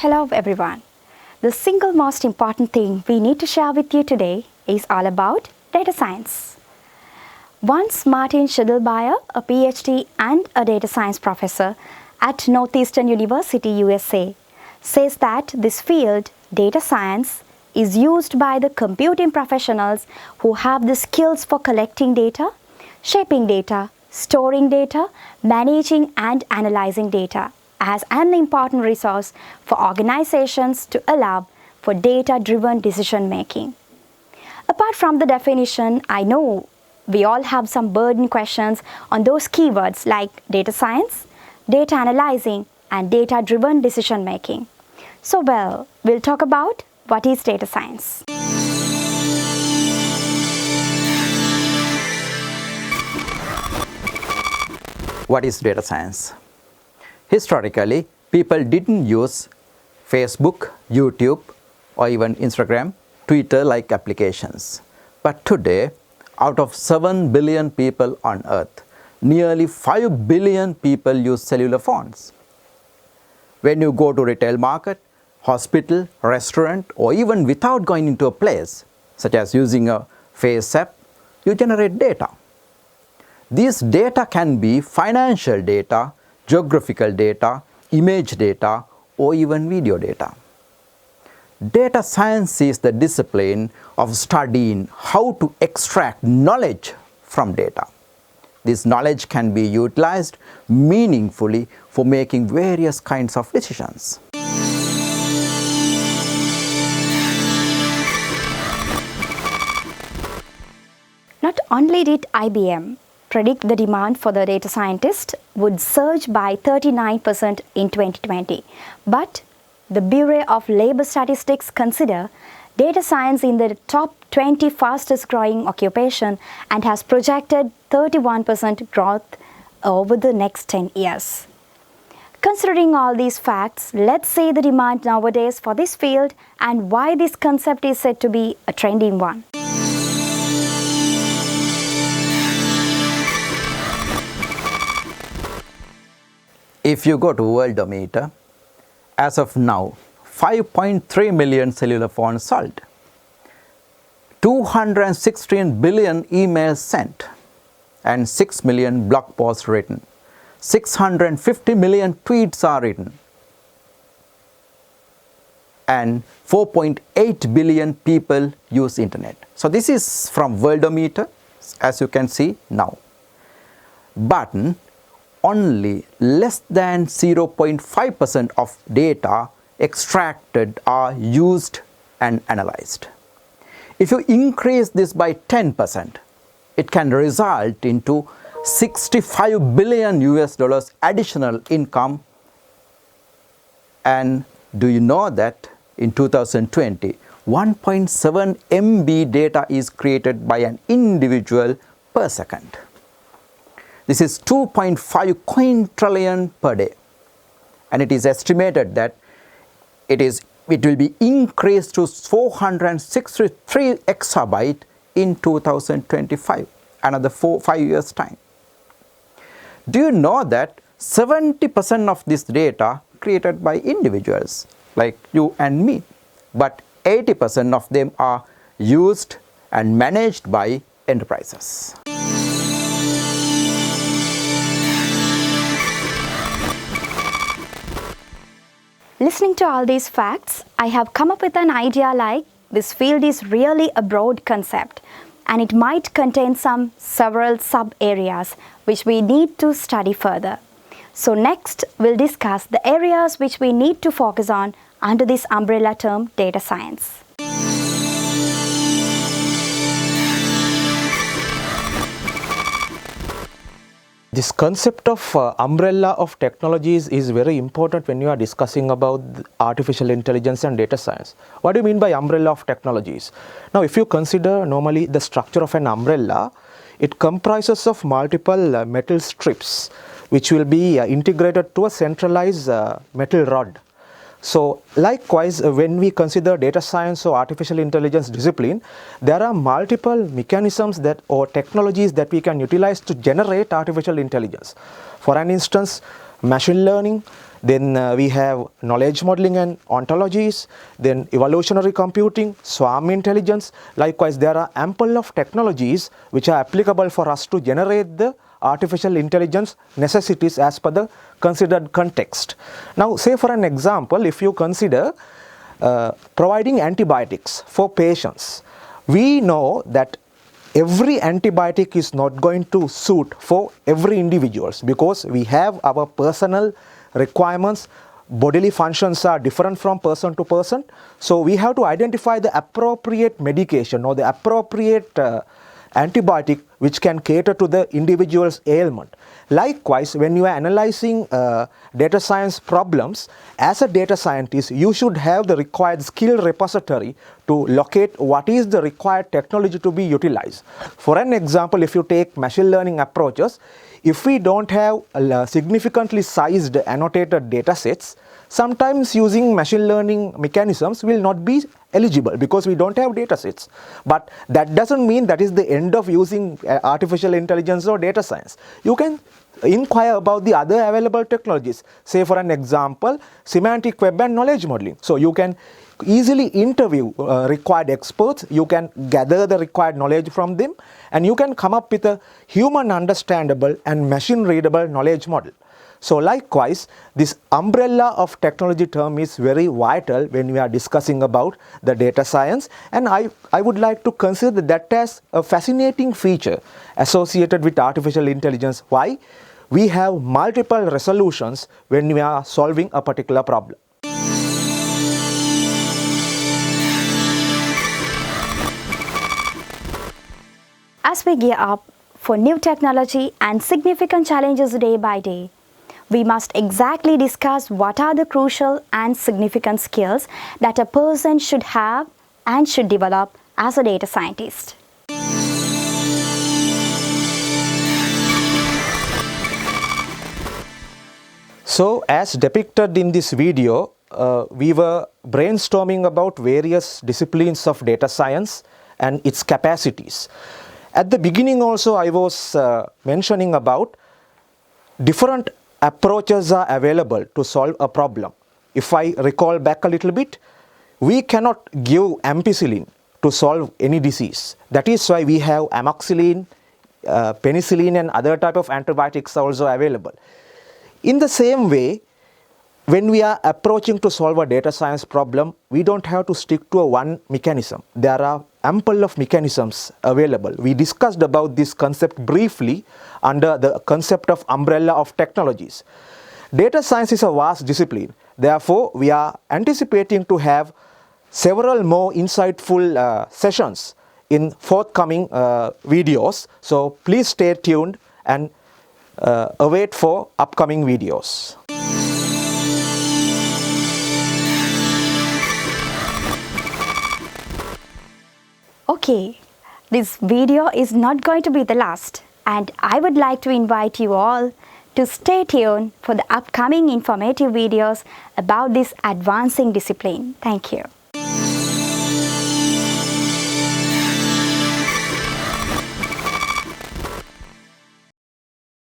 Hello everyone. The single most important thing we need to share with you today is all about data science. Once Martin Schiedelbeyer, a PhD and a data science professor at Northeastern University, USA, says that this field, data science, is used by the computing professionals who have the skills for collecting data, shaping data, storing data, managing and analyzing data as an important resource for organizations to allow for data-driven decision making. Apart from the definition, I know we all have some burden questions on those keywords like data science, data analyzing, and data-driven decision making. So we'll talk about what is data science. What is data science? Historically, people didn't use Facebook, YouTube, or even Instagram, Twitter like applications. But today, out of 7 billion people on earth, nearly 5 billion people use cellular phones. When you go to retail market, hospital, restaurant, or even without going into a place, such as using a Face app, you generate data. These data can be financial data, geographical data, image data, or even video data. Data science is the discipline of studying how to extract knowledge from data. This knowledge can be utilized meaningfully for making various kinds of decisions. Not only did IBM predict the demand for the data scientist would surge by 39% in 2020, but the Bureau of Labor Statistics consider data science in the top 20 fastest growing occupation and has projected 31% growth over the next 10 years. Considering all these facts, let's see the demand nowadays for this field and why this concept is said to be a trending one. If you go to Worldometer, as of now, 5.3 million cellular phones sold, 216 billion emails sent, and 6 million blog posts written. 650 million tweets are written, and 4.8 billion people use internet. So this is from Worldometer, as you can see now. But only less than 0.5% of data extracted are used and analyzed. If you increase this by 10%, it can result into 65 billion US dollars additional income. And do you know that in 2020, 1.7 MB data is created by an individual per second. This is 2.5 quintillion per day, and it is estimated that it will be increased to 463 exabyte in 2025, another 5 years time. Do you know that 70% of this data created by individuals like you and me, but 80% of them are used and managed by enterprises? Listening to all these facts, I have come up with an idea like this field is really a broad concept and it might contain several sub-areas which we need to study further. So next, we'll discuss the areas which we need to focus on under this umbrella term data science. This concept of umbrella of technologies is very important when you are discussing about artificial intelligence and data science. What do you mean by umbrella of technologies? Now, if you consider normally the structure of an umbrella, it comprises of multiple metal strips which will be integrated to a centralized metal rod. So likewise, when we consider data science or artificial intelligence discipline, there are multiple mechanisms that or technologies that we can utilize to generate artificial intelligence. For an instance, machine learning, Then we have knowledge modeling and ontologies, then evolutionary computing, swarm intelligence. Likewise, there are ample of technologies which are applicable for us to generate the artificial intelligence necessities as per the considered context. Now, say for an example, if you consider providing antibiotics for patients, we know that every antibiotic is not going to suit for every individuals because we have our personal requirements, bodily functions are different from person to person. So we have to identify the appropriate medication or the appropriate antibiotic which can cater to the individual's ailment. Likewise, when you are analyzing data science problems, as a data scientist, you should have the required skill repository to locate what is the required technology to be utilized. For an example, if you take machine learning approaches, if we don't have significantly sized annotated data sets, sometimes using machine learning mechanisms will not be eligible because we don't have data sets. But that doesn't mean that is the end of using artificial intelligence or data science. You can inquire about the other available technologies. Say for an example, semantic web and knowledge modeling. So you can easily interview required experts, you can gather the required knowledge from them, and you can come up with a human understandable and machine readable knowledge model. So likewise, this umbrella of technology term is very vital when we are discussing about the data science, and I would like to consider that as a fascinating feature associated with artificial intelligence. Why? We have multiple resolutions when we are solving a particular problem. As we gear up for new technology and significant challenges day by day, we must exactly discuss what are the crucial and significant skills that a person should have and should develop as a data scientist. So as depicted in this video, we were brainstorming about various disciplines of data science and its capacities. At the beginning also I was mentioning about different approaches are available to solve a problem. If I recall back a little bit, we cannot give ampicillin to solve any disease. That is why we have amoxicillin, penicillin and other type of antibiotics are also available. In the same way, when we are approaching to solve a data science problem, we don't have to stick to a one mechanism. There are ample of mechanisms available. We discussed about this concept briefly under the concept of umbrella of technologies. Data science is a vast discipline. Therefore, we are anticipating to have several more insightful sessions in forthcoming videos. So please stay tuned and await for upcoming videos. Okay, this video is not going to be the last, and I would like to invite you all to stay tuned for the upcoming informative videos about this advancing discipline. Thank you.